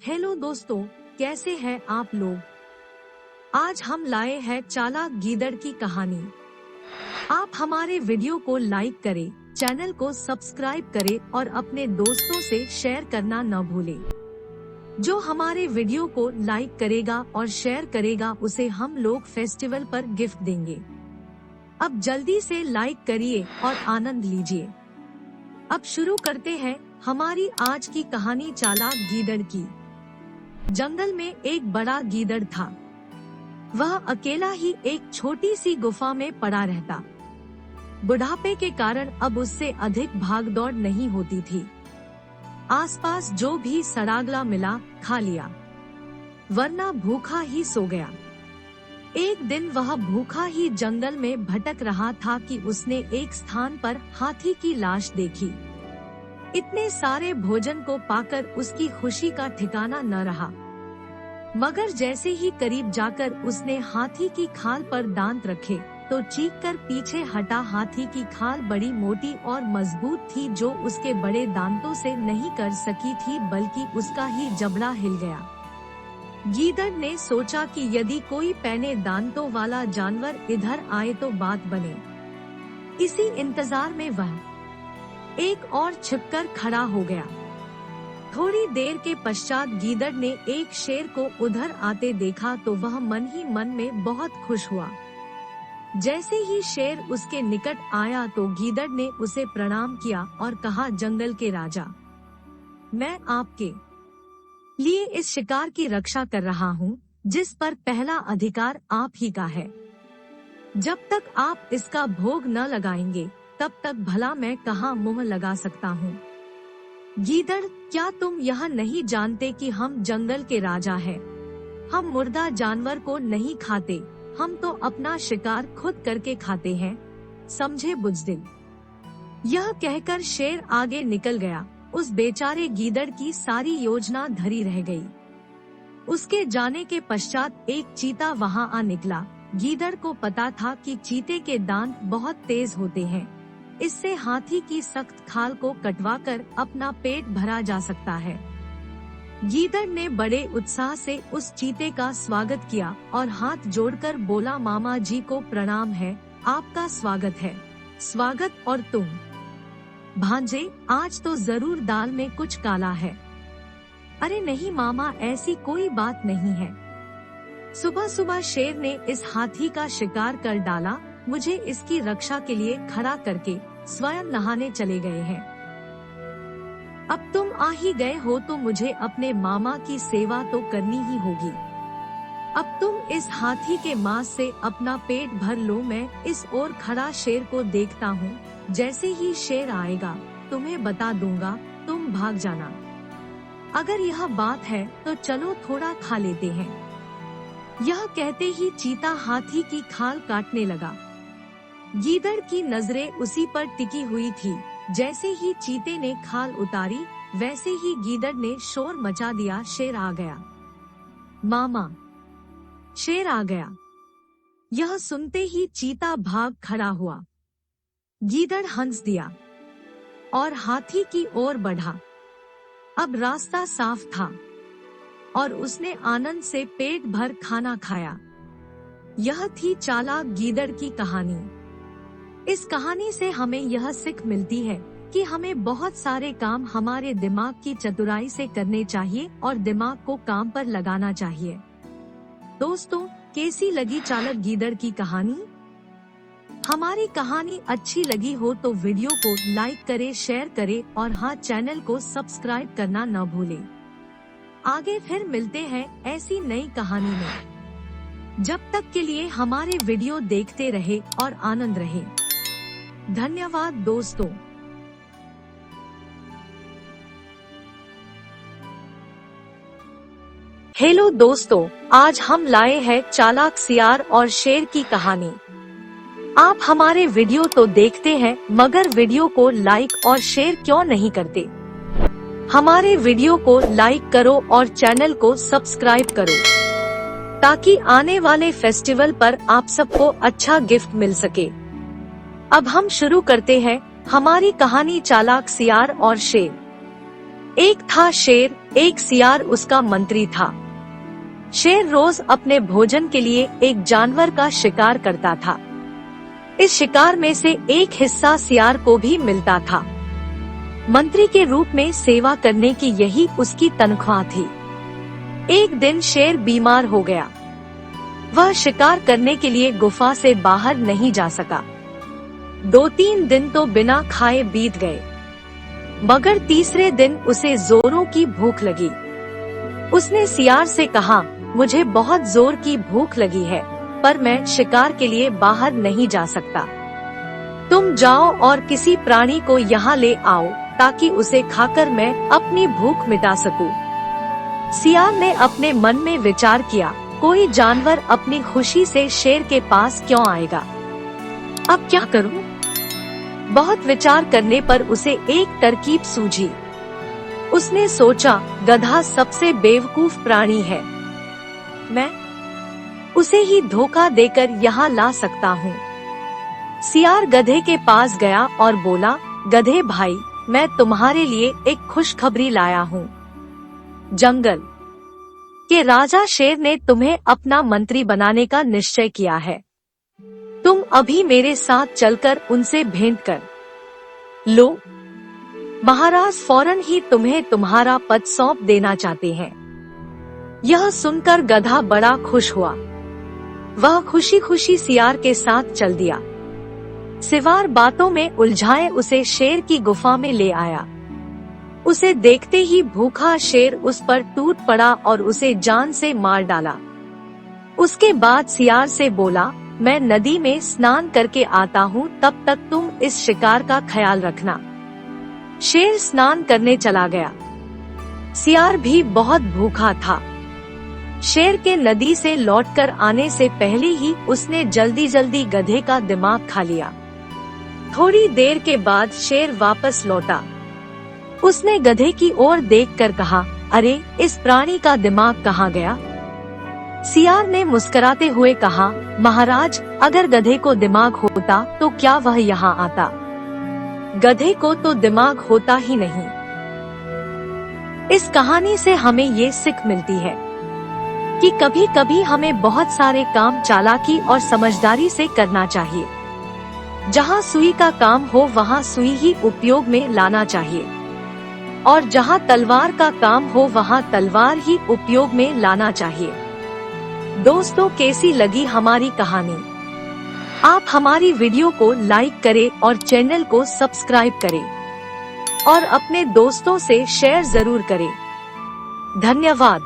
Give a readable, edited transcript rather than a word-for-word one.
Hello दोस्तों, कैसे हैं आप लोग। आज हम लाए हैं चालाक गीदड़ की कहानी। आप हमारे वीडियो को लाइक करें, चैनल को सब्सक्राइब करें और अपने दोस्तों से शेयर करना न भूलें। जो हमारे वीडियो को लाइक करेगा और शेयर करेगा उसे हम लोग फेस्टिवल पर गिफ्ट देंगे। अब जल्दी से लाइक करिए और आनंद लीजिए। अब शुरू करते हैं हमारी आज की कहानी चालाक गीदड़ की। जंगल में एक बड़ा गीदड़ था। वह अकेला ही एक छोटी सी गुफा में पड़ा रहता। बुढ़ापे के कारण अब उससे अधिक भागदौड़ नहीं होती थी। आसपास जो भी सरागला मिला खा लिया, वरना भूखा ही सो गया। एक दिन वह भूखा ही जंगल में भटक रहा था कि उसने एक स्थान पर हाथी की लाश देखी। इतने सारे भोजन को पाकर उसकी खुशी का ठिकाना न रहा, मगर जैसे ही करीब जाकर उसने हाथी की खाल पर दांत रखे तो चीखकर पीछे हटा। हाथी की खाल बड़ी मोटी और मजबूत थी, जो उसके बड़े दांतों से नहीं कर सकी थी, बल्कि उसका ही जबड़ा हिल गया। गीदड़ ने सोचा कि यदि कोई पैने दांतों वाला जानवर इधर आए तो बात बने। इसी इंतजार में वह एक और छिपकर खड़ा हो गया। थोड़ी देर के पश्चात गीदड़ ने एक शेर को उधर आते देखा तो वह मन ही मन में बहुत खुश हुआ। जैसे ही शेर उसके निकट आया तो गीदड़ ने उसे प्रणाम किया और कहा, जंगल के राजा, मैं आपके लिए इस शिकार की रक्षा कर रहा हूँ, जिस पर पहला अधिकार आप ही का है। जब तक आप इसका भोग न लगाएंगे तब तक भला मैं कहाँ मुंह लगा सकता हूँ। गीदड़, क्या तुम यह नहीं जानते कि हम जंगल के राजा हैं? हम मुर्दा जानवर को नहीं खाते, हम तो अपना शिकार खुद करके खाते हैं, समझे बुज़दिल। यह कहकर शेर आगे निकल गया। उस बेचारे गीदड़ की सारी योजना धरी रह गई। उसके जाने के पश्चात एक चीता वहां आ निकला। गीदड़ को पता था कि चीते के दांत बहुत तेज होते हैं, इससे हाथी की सख्त खाल को कटवाकर अपना पेट भरा जा सकता है। गीदड़ ने बड़े उत्साह से उस चीते का स्वागत किया और हाथ जोड़कर बोला, मामा जी को प्रणाम है, आपका स्वागत है। स्वागत? और तुम भांजे, आज तो जरूर दाल में कुछ काला है। अरे नहीं मामा, ऐसी कोई बात नहीं है। सुबह सुबह शेर ने इस हाथी का शिकार कर डाला। मुझे इसकी रक्षा के लिए खड़ा करके स्वयं नहाने चले गए हैं। अब तुम आ ही गए हो तो मुझे अपने मामा की सेवा तो करनी ही होगी। अब तुम इस हाथी के मांस से अपना पेट भर लो। मैं इस ओर खड़ा शेर को देखता हूँ। जैसे ही शेर आएगा तुम्हें बता दूंगा, तुम भाग जाना। अगर यह बात है तो चलो थोड़ा खा लेते हैं। यह कहते ही चीता हाथी की खाल काटने लगा। गीदड़ की नजरें उसी पर टिकी हुई थी। जैसे ही चीते ने खाल उतारी वैसे ही गीदड़ ने शोर मचा दिया, शेर आ गया मामा, शेर आ गया। यह सुनते ही चीता भाग खड़ा हुआ। गीदड़ हंस दिया और हाथी की ओर बढ़ा। अब रास्ता साफ था और उसने आनंद से पेट भर खाना खाया। यह थी चालाक गीदड़ की कहानी। इस कहानी से हमें यह सीख मिलती है कि हमें बहुत सारे काम हमारे दिमाग की चतुराई से करने चाहिए और दिमाग को काम पर लगाना चाहिए। दोस्तों, कैसी लगी चालाक गीदड़ की कहानी? हमारी कहानी अच्छी लगी हो तो वीडियो को लाइक करें, शेयर करें और हाँ, चैनल को सब्सक्राइब करना न भूलें। आगे फिर मिलते हैं ऐसी नई कहानी में। जब तक के लिए हमारे वीडियो देखते रहे और आनंद रहे। धन्यवाद दोस्तों। हेलो दोस्तों, आज हम लाए हैं चालाक सियार और शेर की कहानी। आप हमारे वीडियो तो देखते हैं, मगर वीडियो को लाइक और शेयर क्यों नहीं करते? हमारे वीडियो को लाइक करो और चैनल को सब्सक्राइब करो, ताकि आने वाले फेस्टिवल पर आप सबको अच्छा गिफ्ट मिल सके। अब हम शुरू करते हैं हमारी कहानी चालाक सियार और शेर। एक था शेर, एक सियार उसका मंत्री था। शेर रोज अपने भोजन के लिए एक जानवर का शिकार करता था। इस शिकार में से एक हिस्सा सियार को भी मिलता था। मंत्री के रूप में सेवा करने की यही उसकी तनख्वाह थी। एक दिन शेर बीमार हो गया। वह शिकार करने के लिए गुफा से बाहर नहीं जा सका। 2-3 दिन तो बिना खाए बीत गए, मगर तीसरे दिन उसे जोरों की भूख लगी। उसने सियार से कहा, मुझे बहुत जोर की भूख लगी है, पर मैं शिकार के लिए बाहर नहीं जा सकता। तुम जाओ और किसी प्राणी को यहाँ ले आओ ताकि उसे खाकर मैं अपनी भूख मिटा सकूं। सियार ने अपने मन में विचार किया, कोई जानवर अपनी खुशी से शेर के पास क्यों आएगा? अब क्या करूं? बहुत विचार करने पर उसे एक तरकीब सूझी। उसने सोचा, गधा सबसे बेवकूफ प्राणी है, मैं उसे ही धोखा देकर यहाँ ला सकता हूँ। सियार गधे के पास गया और बोला, गधे भाई, मैं तुम्हारे लिए एक खुशखबरी लाया हूँ। जंगल के राजा शेर ने तुम्हें अपना मंत्री बनाने का निश्चय किया है। तुम अभी मेरे साथ चलकर उनसे भेंट कर लो। महाराज फौरन ही तुम्हें तुम्हारा पद सौंप देना चाहते हैं। यह सुनकर गधा बड़ा खुश हुआ। वह खुशी खुशी सियार के साथ चल दिया। सियार बातों में उलझाए उसे शेर की गुफा में ले आया। उसे देखते ही भूखा शेर उस पर टूट पड़ा और उसे जान से मार डाला। उसके बाद सियार से बोला, मैं नदी में स्नान करके आता हूँ, तब तक तुम इस शिकार का ख्याल रखना। शेर स्नान करने चला गया। सियार भी बहुत भूखा था। शेर के नदी से लौटकर आने से पहले ही उसने जल्दी जल्दी गधे का दिमाग खा लिया। थोड़ी देर के बाद शेर वापस लौटा। उसने गधे की ओर देखकर कहा, अरे, इस प्राणी का दिमाग कहाँ गया? सियार ने मुस्कुराते हुए कहा, महाराज, अगर गधे को दिमाग होता तो क्या वह यहाँ आता? गधे को तो दिमाग होता ही नहीं। इस कहानी से हमें ये सीख मिलती है कि कभी कभी हमें बहुत सारे काम चालाकी और समझदारी से करना चाहिए। जहाँ सुई का काम हो वहाँ सुई ही उपयोग में लाना चाहिए, और जहाँ तलवार का काम हो वहाँ तलवार ही उपयोग में लाना चाहिए। दोस्तों, कैसी लगी हमारी कहानी? आप हमारी वीडियो को लाइक करें और चैनल को सब्सक्राइब करें और अपने दोस्तों से शेयर जरूर करें। धन्यवाद।